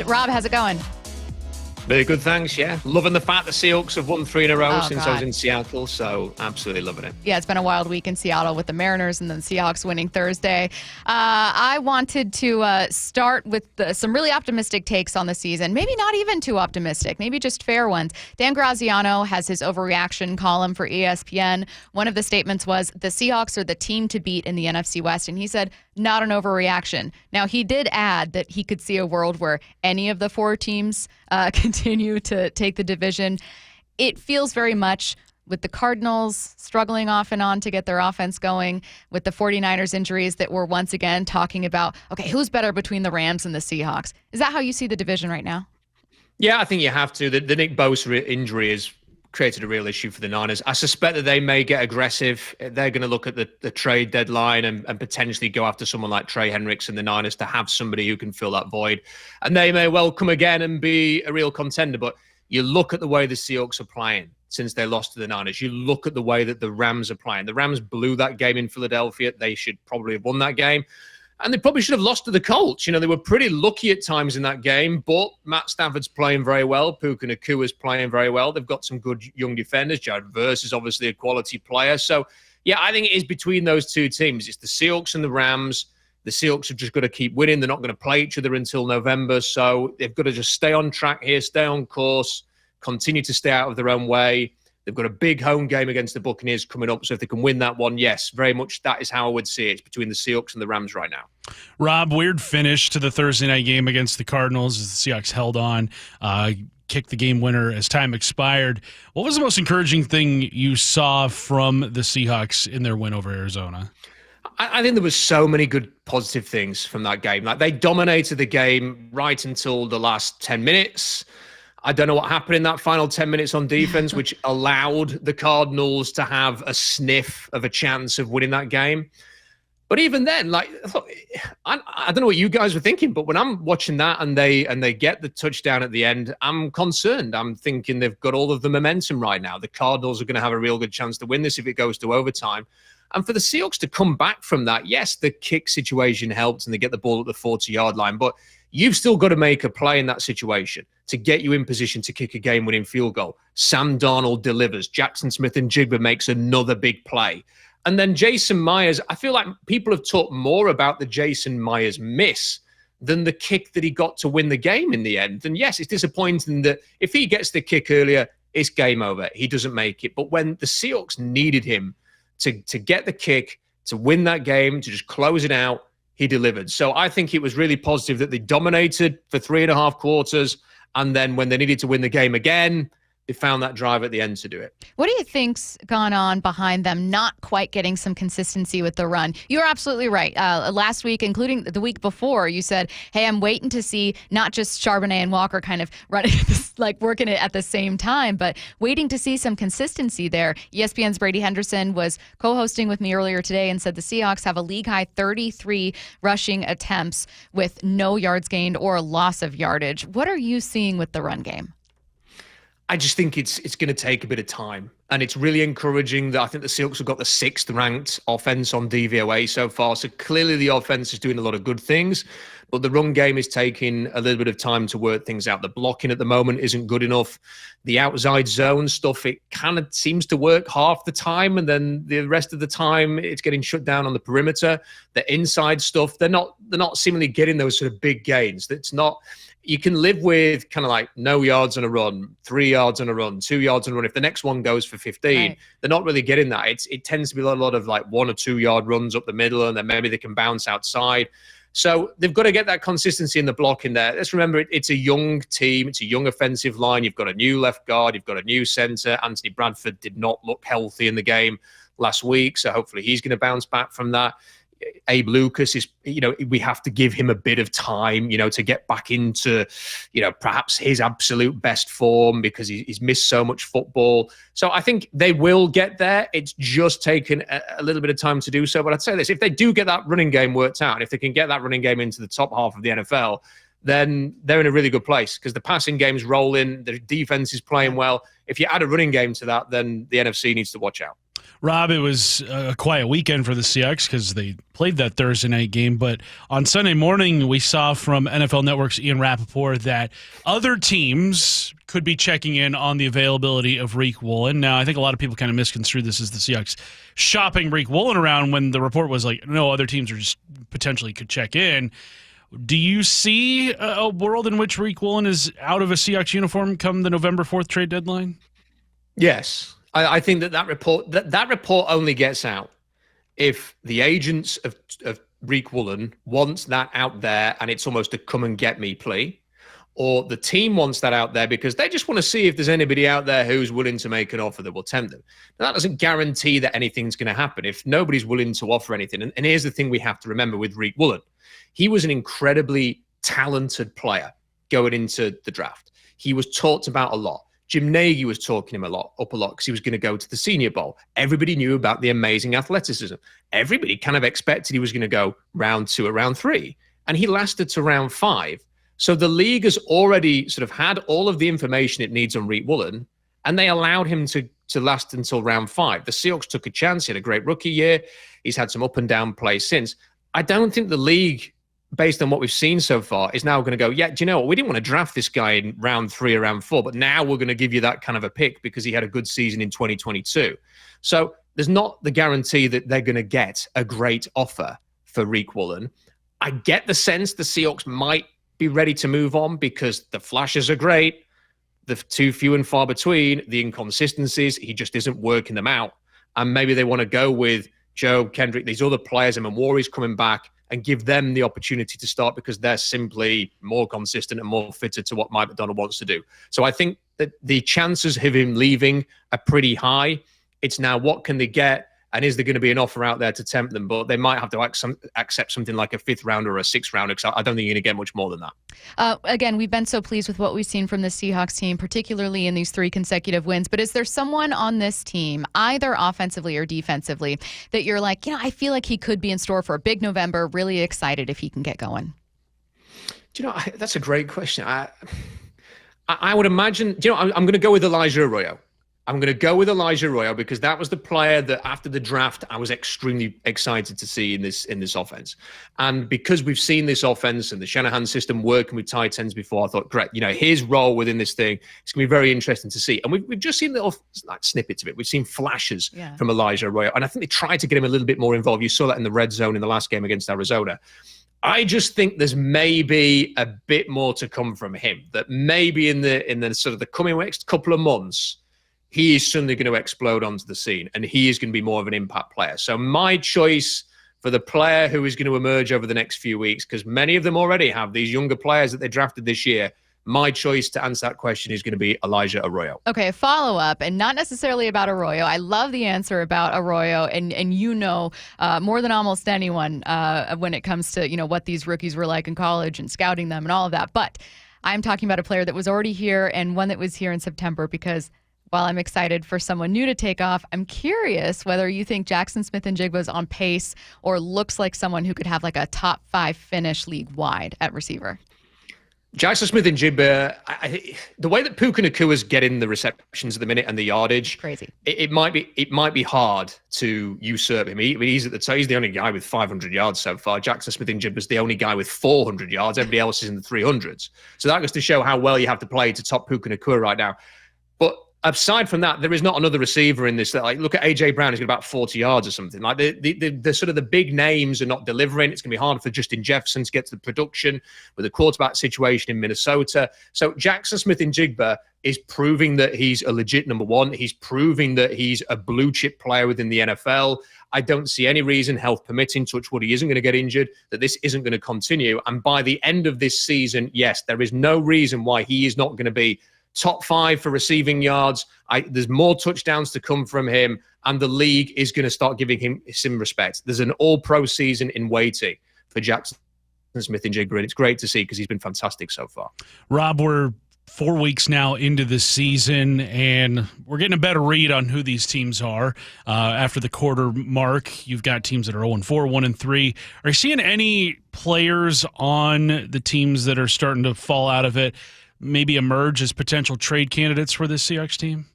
much. Rob, how's it going? Very good, thanks. Yeah, loving the fact the Seahawks have won 3 in a row since I was in Seattle, so absolutely loving it. Yeah, it's been a wild week in Seattle with the Mariners and then the Seahawks winning Thursday. I wanted to start with some really optimistic takes on the season. Maybe not even too optimistic, maybe just fair ones. Dan Graziano has his overreaction column for ESPN. One of the statements was, the Seahawks are the team to beat in the NFC West, and he said, not an overreaction. Now, he did add that he could see a world where any of the 4 teams continue to take the division. It feels very much with the Cardinals struggling off and on to get their offense going, with the 49ers injuries that we're once again talking about, okay, who's better between the Rams and the Seahawks? Is that how you see the division right now? Yeah, I think you have to. The Nick Bosa injury has created a real issue for the Niners. I suspect that they may get aggressive. They're going to look at the trade deadline and potentially go after someone like Trey Hendricks and the Niners to have somebody who can fill that void. And they may well come again and be a real contender. But you look at the way the Seahawks are playing since they lost to the Niners. You look at the way that the Rams are playing. The Rams blew that game in Philadelphia. They should probably have won that game. And they probably should have lost to the Colts. You know, they were pretty lucky at times in that game, but Matt Stafford's playing very well. Puka Nakua's playing very well. They've got some good young defenders. Jared Verse is obviously a quality player. So, yeah, I think it is between those two teams. It's the Seahawks and the Rams. The Seahawks have just got to keep winning. They're not going to play each other until November. So they've got to just stay on track here, stay on course, continue to stay out of their own way. They've got a big home game against the Buccaneers coming up. So if they can win that one, yes, very much that is how I would see it. It's between the Seahawks and the Rams right now. Rob, weird finish to the Thursday night game against the Cardinals as the Seahawks held on, kicked the game winner as time expired. What was the most encouraging thing you saw from the Seahawks in their win over Arizona? I think there was so many good positive things from that game. Like, they dominated the game right until the last 10 minutes. I don't know what happened in that final 10 minutes on defense, which allowed the Cardinals to have a sniff of a chance of winning that game. But even then, like, look, I don't know what you guys were thinking, but when I'm watching that and they get the touchdown at the end, I'm concerned. I'm thinking they've got all of the momentum right now. The Cardinals are going to have a real good chance to win this if it goes to overtime. And for the Seahawks to come back from that, yes, the kick situation helped and they get the ball at the 40-yard line, but you've still got to make a play in that situation to get you in position to kick a game-winning field goal. Sam Darnold delivers. Jaxon-Smith-Njigba makes another big play. And then Jason Myers, I feel like people have talked more about the Jason Myers miss than the kick that he got to win the game in the end. And yes, it's disappointing that if he gets the kick earlier, it's game over. He doesn't make it. But when the Seahawks needed him to get the kick, to win that game, to just close it out, he delivered. So I think it was really positive that they dominated for 3.5 quarters. And then when they needed to win the game again, they found that drive at the end to do it. What do you think's gone on behind them not quite getting some consistency with the run? You're absolutely right. Last week, including the week before, you said, hey, I'm waiting to see not just Charbonnet and Walker kind of running, like working it at the same time, but waiting to see some consistency there. ESPN's Brady Henderson was co-hosting with me earlier today and said the Seahawks have a league-high 33 rushing attempts with no yards gained or loss of yardage. What are you seeing with the run game? I just think it's going to take a bit of time. And it's really encouraging that I think the Seahawks have got the 6th ranked offense on DVOA so far. So clearly the offense is doing a lot of good things, but the run game is taking a little bit of time to work things out. The blocking at the moment isn't good enough. The outside zone stuff, it kind of seems to work half the time. And then the rest of the time it's getting shut down on the perimeter. The inside stuff, they're not seemingly getting those sort of big gains. That's not... You can live with kind of like no yards on a run, 3 yards on a run, 2 yards on a run. If the next one goes for 15, They're not really getting that. It tends to be a lot of like 1 or 2 yard runs up the middle, and then maybe they can bounce outside. So they've got to get that consistency in the block in there. Let's remember, it's a young team. It's a young offensive line. You've got a new left guard. You've got a new center. Anthony Bradford did not look healthy in the game last week, so hopefully he's going to bounce back from that. Abe Lucas is, we have to give him a bit of time, to get back into, perhaps his absolute best form because he's missed so much football. So I think they will get there. It's just taken a little bit of time to do so. But I'd say this, if they do get that running game worked out, if they can get that running game into the top half of the NFL, then they're in a really good place because the passing game's rolling, the defense is playing well. If you add a running game to that, then the NFC needs to watch out. Rob, it was a quiet weekend for the Seahawks because they played that Thursday night game. But on Sunday morning, we saw from NFL Network's Ian Rappaport that other teams could be checking in on the availability of Riq Woolen. Now, I think a lot of people kind of misconstrued this as the Seahawks shopping Riq Woolen around when the report was like, no, other teams are just potentially could check in. Do you see a world in which Riq Woolen is out of a Seahawks uniform come the November 4th trade deadline? Yes. I think that report only gets out if the agents of Riq Woolen wants that out there and it's almost a come and get me plea, or the team wants that out there because they just want to see if there's anybody out there who's willing to make an offer that will tempt them. Now, that doesn't guarantee that anything's going to happen if nobody's willing to offer anything. And here's the thing we have to remember with Riq Woolen. He was an incredibly talented player going into the draft. He was talked about a lot. Jim Nagy was talking him up a lot because he was going to go to the Senior Bowl. Everybody knew about the amazing athleticism. Everybody kind of expected he was going to go round 2 or round 3. And he lasted to round 5. So the league has already sort of had all of the information it needs on Riq Woolen, and they allowed him to last until round 5. The Seahawks took a chance. He had a great rookie year. He's had some up and down plays since. I don't think the league, based on what we've seen so far, is now going to go, yeah, do you know what? We didn't want to draft this guy in round 3 or round 4, but now we're going to give you that kind of a pick because he had a good season in 2022. So there's not the guarantee that they're going to get a great offer for Riq Woolen. I get the sense the Seahawks might be ready to move on because the flashes are great, the too few and far between, the inconsistencies, he just isn't working them out. And maybe they want to go with Joe, Kendrick, these other players, and Mawari's coming back, and give them the opportunity to start because they're simply more consistent and more fitted to what Mike McDonald wants to do. So I think that the chances of him leaving are pretty high. It's now what can they get, and is there going to be an offer out there to tempt them? But they might have to accept something like a 5th rounder or a 6th rounder because I don't think you're going to get much more than that. Again, we've been so pleased with what we've seen from the Seahawks team, particularly in these 3 consecutive wins. But is there someone on this team, either offensively or defensively, that you're like, I feel like he could be in store for a big November, really excited if he can get going? Do you know, that's a great question. I would imagine, I'm going to go with Elijah Arroyo. I'm going to go with Elijah Arroyo because that was the player that after the draft I was extremely excited to see in this offense. And because we've seen this offense and the Shanahan system working with tight ends before, I thought, great, his role within this thing, it's going to be very interesting to see. And we've just seen little snippets of it. We've seen flashes from Elijah Arroyo. And I think they tried to get him a little bit more involved. You saw that in the red zone in the last game against Arizona. I just think there's maybe a bit more to come from him, that maybe in the sort of the coming next couple of months, he is suddenly going to explode onto the scene and he is going to be more of an impact player. So my choice for the player who is going to emerge over the next few weeks, because many of them already have these younger players that they drafted this year, my choice to answer that question is going to be Elijah Arroyo. Okay, follow-up, and not necessarily about Arroyo. I love the answer about Arroyo, and more than almost anyone when it comes to what these rookies were like in college and scouting them and all of that. But I'm talking about a player that was already here and one that was here in September because while I'm excited for someone new to take off, I'm curious whether you think Jaxon-Smith-Njigba is on pace or looks like someone who could have like a top 5 finish league-wide at receiver. Jaxon-Smith-Njigba, the way that Puka Nakua's getting the receptions at the minute and the yardage, crazy. It might be hard to usurp him. He's at the top. He's the only guy with 500 yards so far. Jaxon-Smith-Njigba's the only guy with 400 yards. Everybody else is in the 300s. So that goes to show how well you have to play to top Puka Nakua right now. But aside from that, there is not another receiver in this. Like, look at AJ Brown; he's got about 40 yards or something. Like the sort of the big names are not delivering. It's going to be hard for Justin Jefferson to get to the production with the quarterback situation in Minnesota. So Jaxon-Smith-Njigba is proving that he's a legit number one. He's proving that he's a blue chip player within the NFL. I don't see any reason, health permitting, touch wood, he isn't going to get injured, that this isn't going to continue. And by the end of this season, yes, there is no reason why he is not going to be top 5 for receiving yards. There's more touchdowns to come from him, and the league is going to start giving him some respect. There's an all-pro season in waiting for Jaxon-Smith-Njigba, and it's great to see because he's been fantastic so far. Rob, we're 4 weeks now into the season, and we're getting a better read on who these teams are. After the quarter mark, you've got teams that are 0-4, 1-3. Are you seeing any players on the teams that are starting to fall out of it maybe emerge as potential trade candidates for this Seahawks team?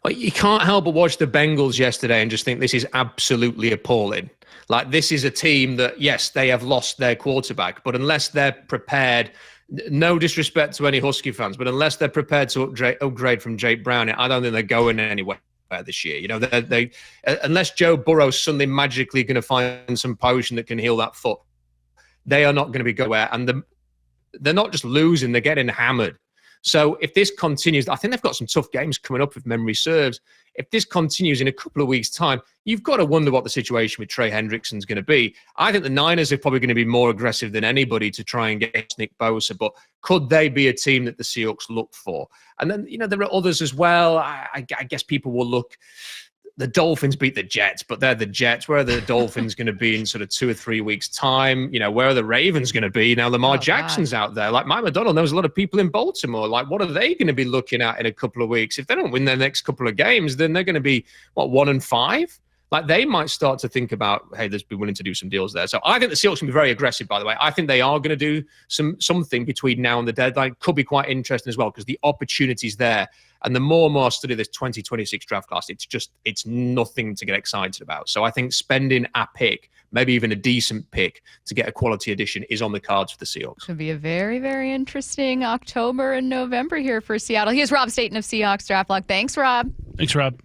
Like, you can't help but watch the Bengals yesterday and just think this is absolutely appalling. Like, this is a team that, yes, they have lost their quarterback, but unless they're prepared, no disrespect to any Husky fans, but unless they're prepared to upgrade from Jake Brown, I don't think they're going anywhere this year. You know, they unless Joe Burrow's suddenly magically going to find some potion that can heal that foot, they are not going to be going anywhere. And they're not just losing, they're getting hammered. So if this continues, I think they've got some tough games coming up if memory serves. If this continues in a couple of weeks' time, you've got to wonder what the situation with Trey Hendrickson's going to be. I think the Niners are probably going to be more aggressive than anybody to try and get Nick Bosa, but could they be a team that the Seahawks look for? And then, you know, there are others as well. I guess people will look. The Dolphins beat the Jets, but they're the Jets. Where are the Dolphins going to be in sort of 2 or 3 weeks' time? You know, where are the Ravens going to be? Now, Lamar Jackson's out there. Like, Mike McDonald knows a lot of people in Baltimore. Like, what are they going to be looking at in a couple of weeks? If they don't win their next couple of games, then they're going to be, 1-5? Like, they might start to think about, hey, let's be willing to do some deals there. So I think the Seahawks can be very aggressive, by the way. I think they are going to do something between now and the deadline. Could be quite interesting as well, because the opportunity's there. And the more and more I study this 2026 draft class, it's nothing to get excited about. So I think spending a pick, maybe even a decent pick, to get a quality addition is on the cards for the Seahawks. Could be a very, very interesting October and November here for Seattle. Here's Rob Staten of Seahawks Draft Log. Thanks, Rob. Thanks, Rob.